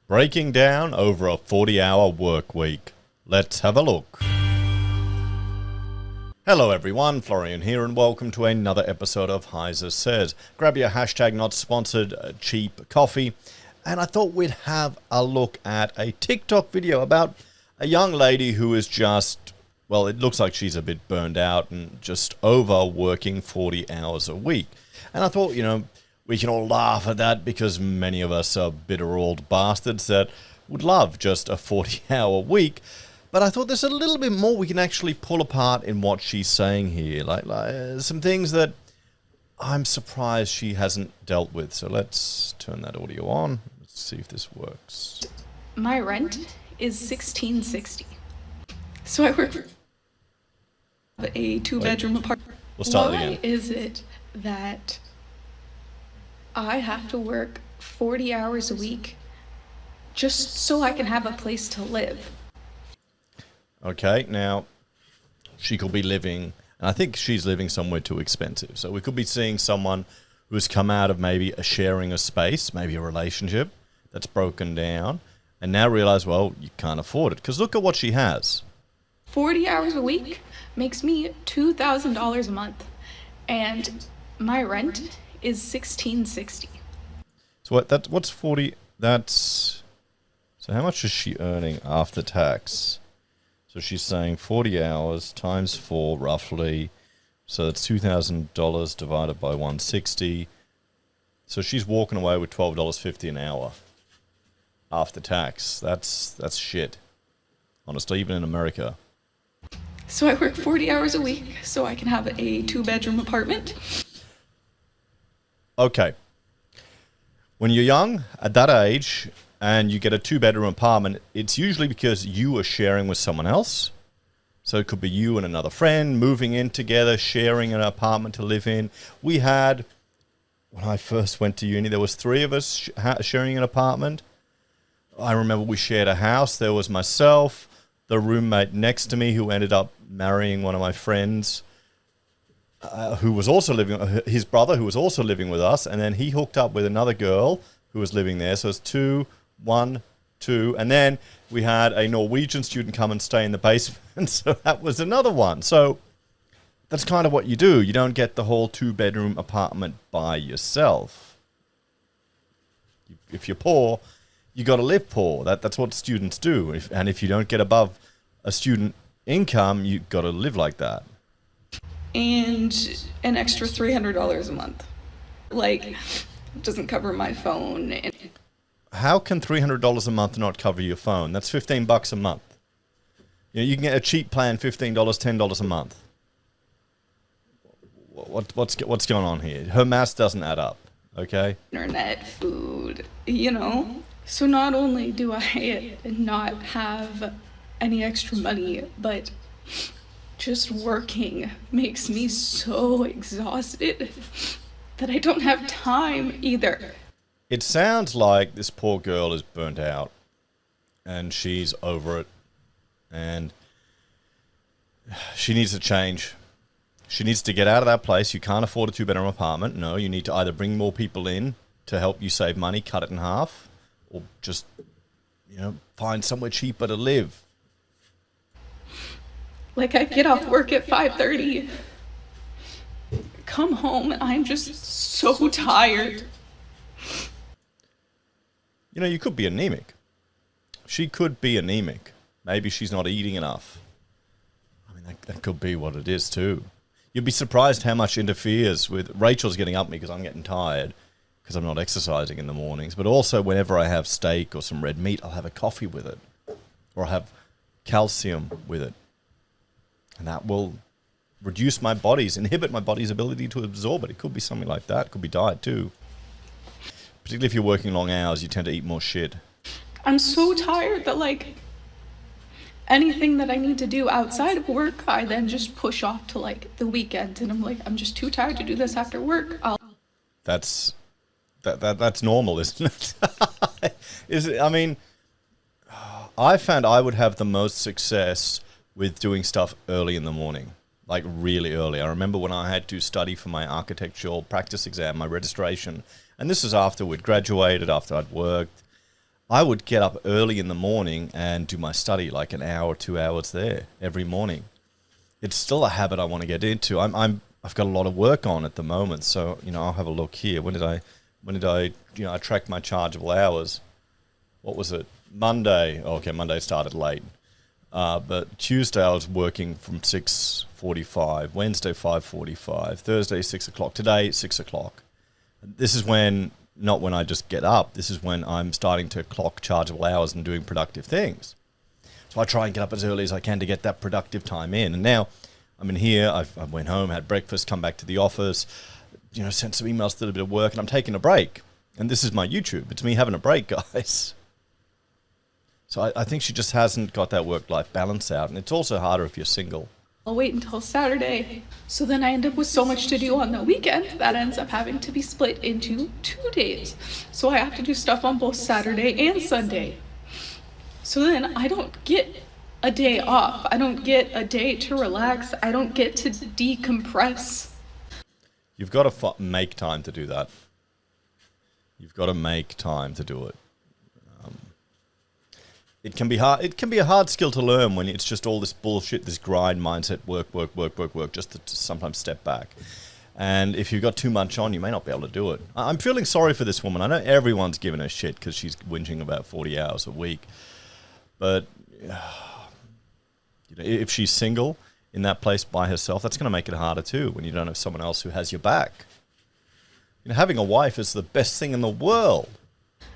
Breaking down over a 40-hour work week. Let's have a look. Hello everyone, Florian here and welcome to another episode of Heise Says. Grab your hashtag not sponsored cheap coffee, and I thought we'd have a look at a TikTok video about a young lady who is just, well, it looks like she's a bit burned out and just overworking 40 hours a week. And I thought, we can all laugh at that because many of us are bitter old bastards that would love just a 40-hour week. But I thought there's a little bit more we can actually pull apart in what she's saying here. Like some things that I'm surprised she hasn't dealt with. So let's turn that audio on. Let's see if this works. My rent is $16.60. So I work for a two-bedroom apartment. We'll start Why again. is it that I have to work 40 hours a week just so I can have a place to live? Okay, now she could be living, and I think she's living somewhere too expensive. So we could be seeing someone who's come out of maybe sharing a space, maybe a relationship that's broken down, and now realize, well, you can't afford it. Because look at what she has. 40 hours a week makes me $2,000 a month, and my rent is $16.60. So what's 40? So how much is she earning after tax? So she's saying 40 hours times 4 roughly. So that's $2,000 divided by 160. So she's walking away with $12.50 an hour after tax. That's shit. Honestly, even in America. So I work 40 hours a week so I can have a two-bedroom apartment. Okay. When you're young, at that age, and you get a two-bedroom apartment, it's usually because you are sharing with someone else. So it could be you and another friend moving in together, sharing an apartment to live in. We had, when I first went to uni, there was 3 of us sharing an apartment. I remember we shared a house. There was myself, the roommate next to me who ended up marrying one of my friends, who was also living, his brother who was also living with us, and then he hooked up with another girl who was living there. So it's 2, 1, 2, and then we had a Norwegian student come and stay in the basement, so that was another one. So that's kind of what you do. You don't get the whole 2-bedroom apartment by yourself. If you're poor, you got to live poor. That's what students do. And if you don't get above a student income, you got to live like that. And an extra $300 a month. Like, it doesn't cover my phone. How can $300 a month not cover your phone? That's $15 a month. You can get a cheap plan, $15, $10 a month. What's going on here? Her math doesn't add up, okay? Internet, food, So not only do I not have any extra money, but just working makes me so exhausted that I don't have time either. It sounds like this poor girl is burnt out and she's over it and she needs to change. She needs to get out of that place. You can't afford a 2-bedroom apartment. No, you need to either bring more people in to help you save money, cut it in half, or just, find somewhere cheaper to live. Like, I get off work at 5:30, come home, and I'm just so tired. You could be anemic. She could be anemic. Maybe she's not eating enough. I mean, that could be what it is too. You'd be surprised how much interferes with... Rachel's getting up me because I'm getting tired because I'm not exercising in the mornings. But also whenever I have steak or some red meat, I'll have a coffee with it. Or I'll have calcium with it. And that will inhibit my body's ability to absorb it. It could be something like that. It could be diet too. Particularly if you're working long hours, you tend to eat more shit. I'm so tired that, anything that I need to do outside of work, I then just push off to, the weekend. And I'm just too tired to do this after work. That's normal, isn't it? I mean, I found I would have the most success with doing stuff early in the morning, like really early. I remember when I had to study for my architectural practice exam, my registration, and this is after we'd graduated, after I'd worked. I would get up early in the morning and do my study, like an hour or 2 hours there every morning. It's still a habit I want to get into. I've got a lot of work on at the moment, so I'll have a look here. When did I I tracked my chargeable hours? What was it? Monday. Oh, okay, Monday started late. But Tuesday I was working from 6:45, Wednesday 5:45, Thursday 6 o'clock, today 6 o'clock. This is not when I just get up, this is when I'm starting to clock chargeable hours and doing productive things. So I try and get up as early as I can to get that productive time in. And now I'm in here, I went home, had breakfast, come back to the office, sent some emails, did a bit of work, and I'm taking a break. And this is my YouTube. It's me having a break, guys. So I think she just hasn't got that work-life balance out. And it's also harder if you're single. I'll wait until Saturday. So then I end up with so much to do on the weekend that ends up having to be split into 2 days. So I have to do stuff on both Saturday and Sunday. So then I don't get a day off. I don't get a day to relax. I don't get to decompress. You've got to make time to do that. You've got to make time to do it. It can be hard. It can be a hard skill to learn when it's just all this bullshit, this grind mindset, work, just to sometimes step back. And if you've got too much on, you may not be able to do it. I'm feeling sorry for this woman. I know everyone's giving her shit because she's whinging about 40 hours a week. But if she's single in that place by herself, that's going to make it harder too when you don't have someone else who has your back. Having a wife is the best thing in the world.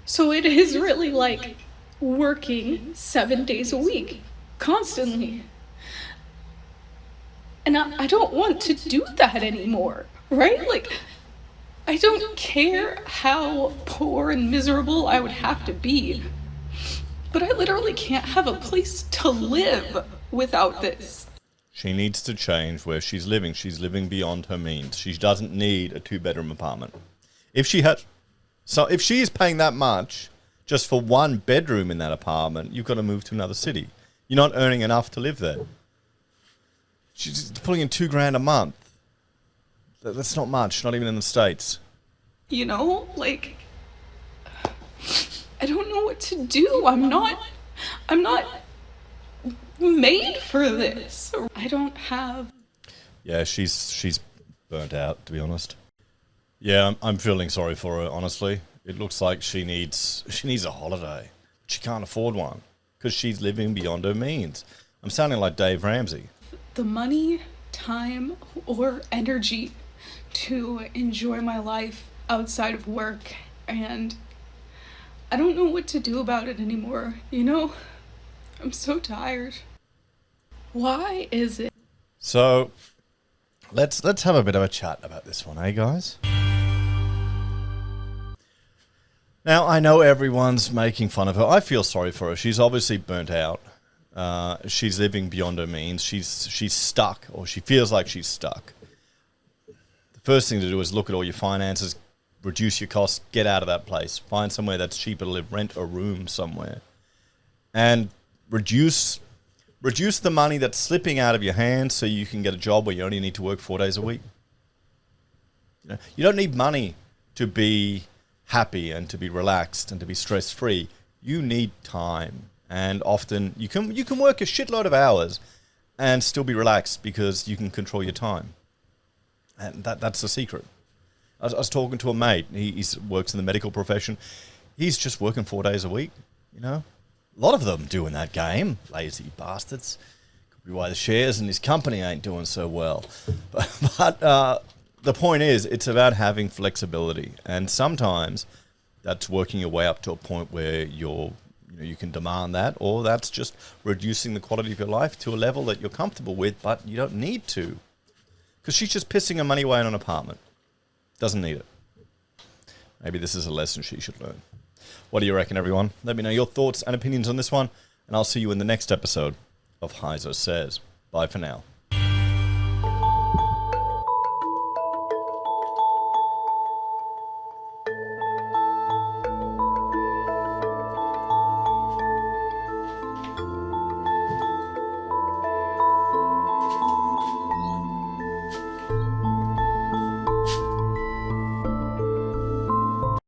So it is really like working 7 days a week, constantly. And I don't want to do that anymore, right? Like, I don't care how poor and miserable I would have to be, but I literally can't have a place to live without this. She needs to change where she's living. She's living beyond her means. She doesn't need a 2-bedroom apartment. If she's paying that much just for 1 bedroom in that apartment, you've got to move to another city. You're not earning enough to live there. She's pulling in $2,000 a month. That's not much, not even in the States. I don't know what to do. I'm not made for this. I don't have... Yeah, she's burnt out, to be honest. Yeah, I'm feeling sorry for her, honestly. It looks like she needs a holiday. She can't afford one because she's living beyond her means. I'm sounding like Dave Ramsey. The money, time, or energy to enjoy my life outside of work, and I don't know what to do about it anymore, I'm so tired. Why is it? So, let's have a bit of a chat about this one, eh, guys? Now, I know everyone's making fun of her. I feel sorry for her. She's obviously burnt out. She's living beyond her means. She's stuck, or she feels like she's stuck. The first thing to do is look at all your finances, reduce your costs, get out of that place. Find somewhere that's cheaper to live, rent a room somewhere. And reduce the money that's slipping out of your hands so you can get a job where you only need to work 4 days a week. You don't need money to be happy and to be relaxed and to be stress-free. You need time. And often you can work a shitload of hours and still be relaxed because you can control your time. And that's the secret. I was talking to a mate. He works in the medical profession. He's just working 4 days a week, A lot of them doing that game. Lazy bastards. Could be why the shares in his company ain't doing so well. But the point is, it's about having flexibility. And sometimes that's working your way up to a point where you can demand that, or that's just reducing the quality of your life to a level that you're comfortable with, but you don't need to. Because she's just pissing her money away on an apartment. Doesn't need it. Maybe this is a lesson she should learn. What do you reckon, everyone? Let me know your thoughts and opinions on this one, and I'll see you in the next episode of Heise Says. Bye for now.